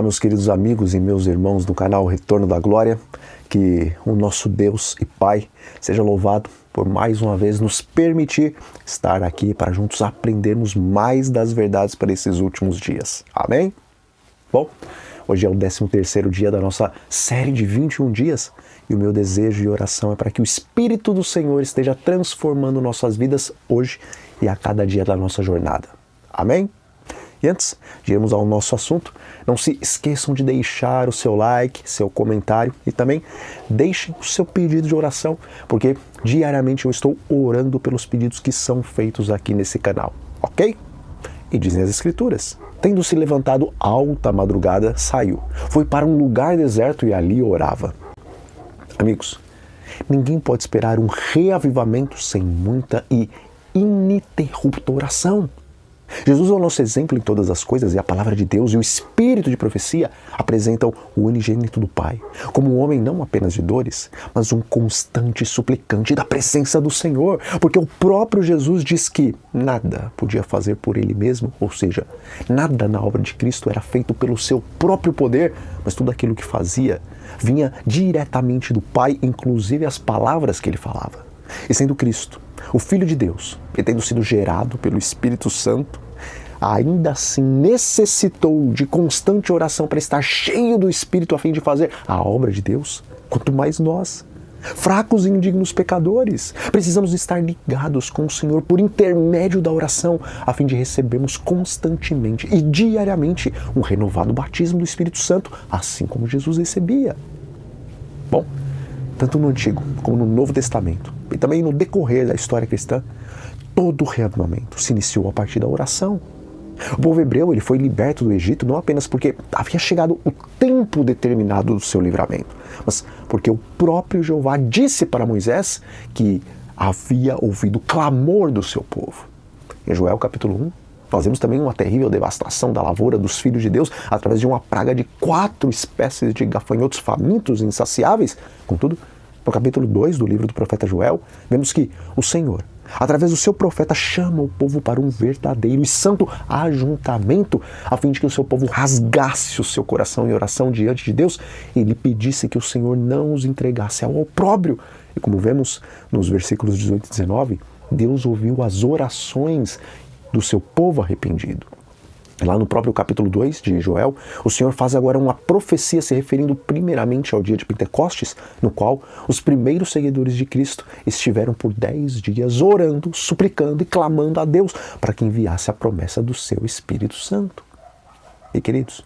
Meus queridos amigos e meus irmãos do canal Retorno da Glória, que o nosso Deus e Pai seja louvado por mais uma vez nos permitir estar aqui para juntos aprendermos mais das verdades para esses últimos dias. Amém? Bom, hoje é o 13º dia da nossa série de 21 dias e o meu desejo e oração é para que o Espírito do Senhor esteja transformando nossas vidas hoje e a cada dia da nossa jornada. Amém? E antes de irmos ao nosso assunto, não se esqueçam de deixar o seu like, seu comentário e também deixem o seu pedido de oração, porque diariamente eu estou orando pelos pedidos que são feitos aqui nesse canal, ok? E dizem as Escrituras, tendo se levantado alta madrugada, saiu, foi para um lugar deserto e ali orava. Amigos, ninguém pode esperar um reavivamento sem muita e ininterrupta oração. Jesus é o nosso exemplo em todas as coisas e a palavra de Deus e o Espírito de profecia apresentam o unigênito do Pai como um homem não apenas de dores, mas um constante suplicante da presença do Senhor, porque o próprio Jesus diz que nada podia fazer por ele mesmo, ou seja, nada na obra de Cristo era feito pelo seu próprio poder, mas tudo aquilo que fazia vinha diretamente do Pai, inclusive as palavras que ele falava. E sendo Cristo, o Filho de Deus, e tendo sido gerado pelo Espírito Santo, ainda assim necessitou de constante oração para estar cheio do Espírito a fim de fazer a obra de Deus, quanto mais nós, fracos e indignos pecadores, precisamos estar ligados com o Senhor por intermédio da oração, a fim de recebermos constantemente e diariamente um renovado batismo do Espírito Santo, assim como Jesus recebia. Bom, tanto no Antigo como no Novo Testamento, e também no decorrer da história cristã, todo o reavivamento se iniciou a partir da oração. O povo hebreu ele foi liberto do Egito não apenas porque havia chegado o tempo determinado do seu livramento, mas porque o próprio Jeová disse para Moisés que havia ouvido o clamor do seu povo. Em Joel capítulo 1, nós vemos também uma terrível devastação da lavoura dos filhos de Deus através de uma praga de 4 espécies de gafanhotos famintos e insaciáveis. Contudo, no capítulo 2 do livro do profeta Joel, vemos que o Senhor, através do seu profeta, chama o povo para um verdadeiro e santo ajuntamento, a fim de que o seu povo rasgasse o seu coração em oração diante de Deus e lhe pedisse que o Senhor não os entregasse ao opróbrio. E como vemos nos versículos 18 e 19, Deus ouviu as orações do seu povo arrependido. Lá no próprio capítulo 2 de Joel, o Senhor faz agora uma profecia se referindo primeiramente ao dia de Pentecostes, no qual os primeiros seguidores de Cristo estiveram por 10 dias orando, suplicando e clamando a Deus para que enviasse a promessa do seu Espírito Santo. E queridos,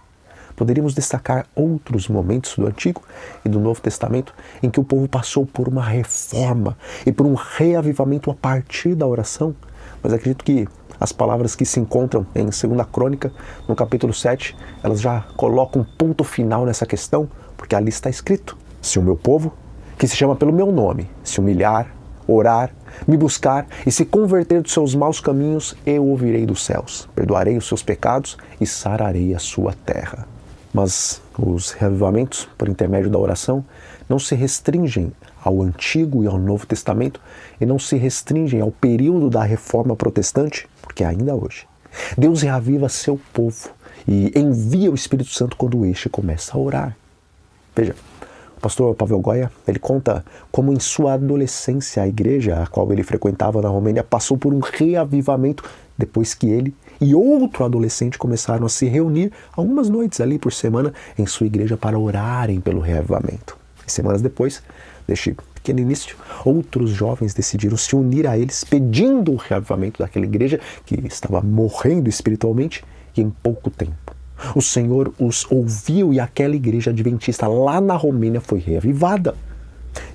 poderíamos destacar outros momentos do Antigo e do Novo Testamento em que o povo passou por uma reforma e por um reavivamento a partir da oração, mas acredito que as palavras que se encontram em 2 Crônica, no capítulo 7, elas já colocam um ponto final nessa questão, porque ali está escrito: se o meu povo, que se chama pelo meu nome, se humilhar, orar, me buscar e se converter dos seus maus caminhos, eu ouvirei dos céus, perdoarei os seus pecados e sararei a sua terra. Mas os reavivamentos, por intermédio da oração, não se restringem ao Antigo e ao Novo Testamento e não se restringem ao período da Reforma Protestante, porque ainda hoje Deus reaviva seu povo e envia o Espírito Santo quando este começa a orar. Veja, o pastor Pavel Goya, ele conta como em sua adolescência a igreja a qual ele frequentava na Romênia passou por um reavivamento depois que ele e outro adolescente começaram a se reunir algumas noites ali por semana em sua igreja para orarem pelo reavivamento. E semanas depois deste pequeno início, outros jovens decidiram se unir a eles, pedindo o reavivamento daquela igreja que estava morrendo espiritualmente, e em pouco tempo o Senhor os ouviu e aquela igreja adventista lá na Romênia foi reavivada.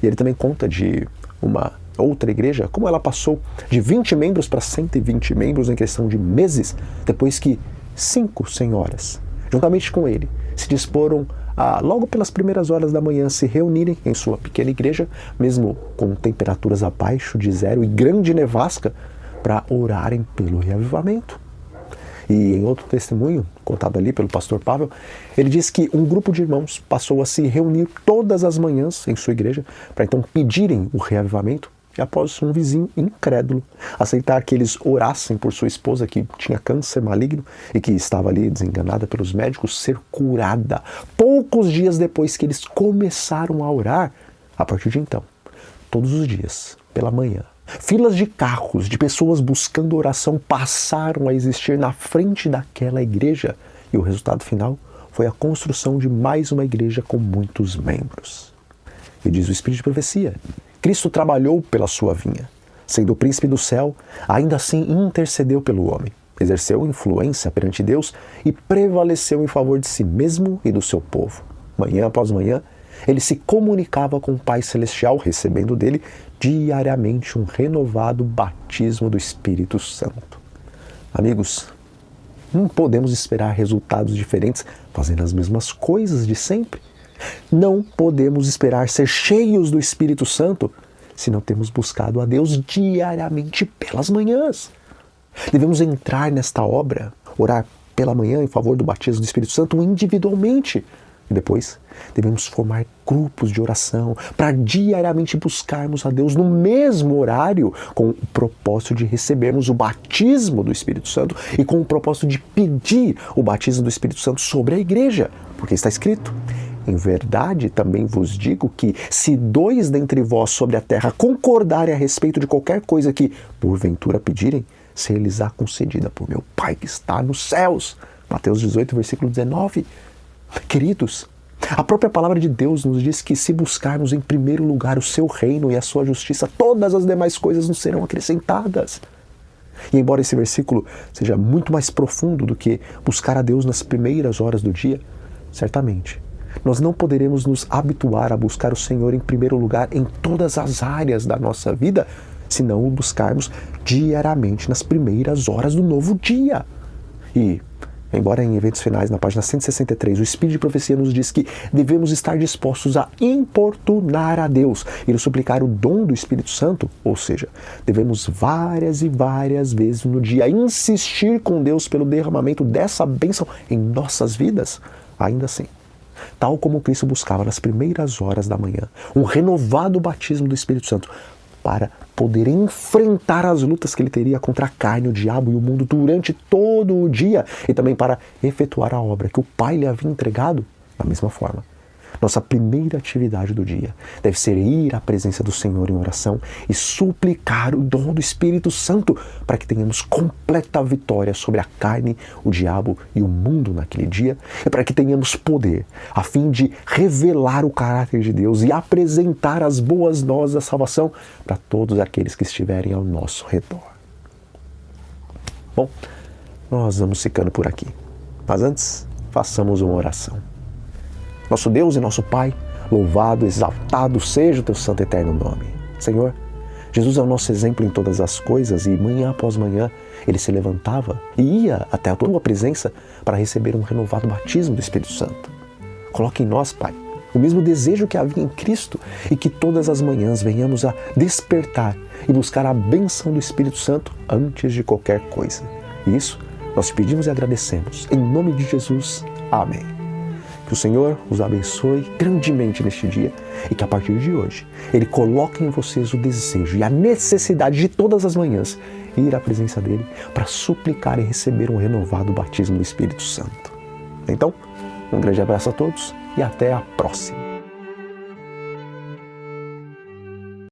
E ele também conta de uma outra igreja, como ela passou de 20 membros para 120 membros em questão de meses, depois que 5 senhoras, juntamente com ele, se disporam a, logo pelas primeiras horas da manhã, se reunirem em sua pequena igreja, mesmo com temperaturas abaixo de 0 e grande nevasca, para orarem pelo reavivamento. E em outro testemunho, contado ali pelo pastor Pavel, ele diz que um grupo de irmãos passou a se reunir todas as manhãs em sua igreja para então pedirem o reavivamento. e após um vizinho incrédulo aceitar que eles orassem por sua esposa que tinha câncer maligno e que estava ali desenganada pelos médicos, ser curada. Poucos dias depois que eles começaram a orar, a partir de então, todos os dias, pela manhã, filas de carros, de pessoas buscando oração passaram a existir na frente daquela igreja e o resultado final foi a construção de mais uma igreja com muitos membros. E diz o Espírito de Profecia, Cristo trabalhou pela sua vinha. Sendo o príncipe do céu, ainda assim intercedeu pelo homem, exerceu influência perante Deus e prevaleceu em favor de si mesmo e do seu povo. Manhã após manhã, ele se comunicava com o Pai Celestial, recebendo dele diariamente um renovado batismo do Espírito Santo. Amigos, não podemos esperar resultados diferentes fazendo as mesmas coisas de sempre. Não podemos esperar ser cheios do Espírito Santo se não temos buscado a Deus diariamente pelas manhãs. Devemos entrar nesta obra, orar pela manhã em favor do batismo do Espírito Santo individualmente. E depois, devemos formar grupos de oração para diariamente buscarmos a Deus no mesmo horário, com o propósito de recebermos o batismo do Espírito Santo e com o propósito de pedir o batismo do Espírito Santo sobre a igreja, porque está escrito: em verdade, também vos digo que, se 2 dentre vós sobre a terra concordarem a respeito de qualquer coisa que, porventura, pedirem, ser-lhes-á concedida por meu Pai que está nos céus. Mateus 18, versículo 19. Queridos, a própria palavra de Deus nos diz que se buscarmos em primeiro lugar o seu reino e a sua justiça, todas as demais coisas nos serão acrescentadas. E embora esse versículo seja muito mais profundo do que buscar a Deus nas primeiras horas do dia, certamente nós não poderemos nos habituar a buscar o Senhor em primeiro lugar em todas as áreas da nossa vida, se não o buscarmos diariamente nas primeiras horas do novo dia. E, embora em eventos finais, na página 163, o Espírito de Profecia nos diz que devemos estar dispostos a importunar a Deus e nos suplicar o dom do Espírito Santo, ou seja, devemos várias e várias vezes no dia insistir com Deus pelo derramamento dessa bênção em nossas vidas. Ainda assim, tal como Cristo buscava nas primeiras horas da manhã, um renovado batismo do Espírito Santo para poder enfrentar as lutas que ele teria contra a carne, o diabo e o mundo durante todo o dia e também para efetuar a obra que o Pai lhe havia entregado, da mesma forma. Nossa primeira atividade do dia deve ser ir à presença do Senhor em oração e suplicar o dom do Espírito Santo para que tenhamos completa vitória sobre a carne, o diabo e o mundo naquele dia e para que tenhamos poder a fim de revelar o caráter de Deus e apresentar as boas novas da salvação para todos aqueles que estiverem ao nosso redor. Bom, nós vamos ficando por aqui, mas antes, façamos uma oração. Nosso Deus e nosso Pai, louvado, exaltado seja o teu santo e eterno nome. Senhor, Jesus é o nosso exemplo em todas as coisas e manhã após manhã ele se levantava e ia até a tua presença para receber um renovado batismo do Espírito Santo. Coloque em nós, Pai, o mesmo desejo que havia em Cristo e que todas as manhãs venhamos a despertar e buscar a bênção do Espírito Santo antes de qualquer coisa. E isso nós te pedimos e agradecemos. Em nome de Jesus. Amém. Que o Senhor os abençoe grandemente neste dia e que a partir de hoje Ele coloque em vocês o desejo e a necessidade de todas as manhãs ir à presença dEle para suplicar e receber um renovado batismo do Espírito Santo. Então, um grande abraço a todos e até a próxima.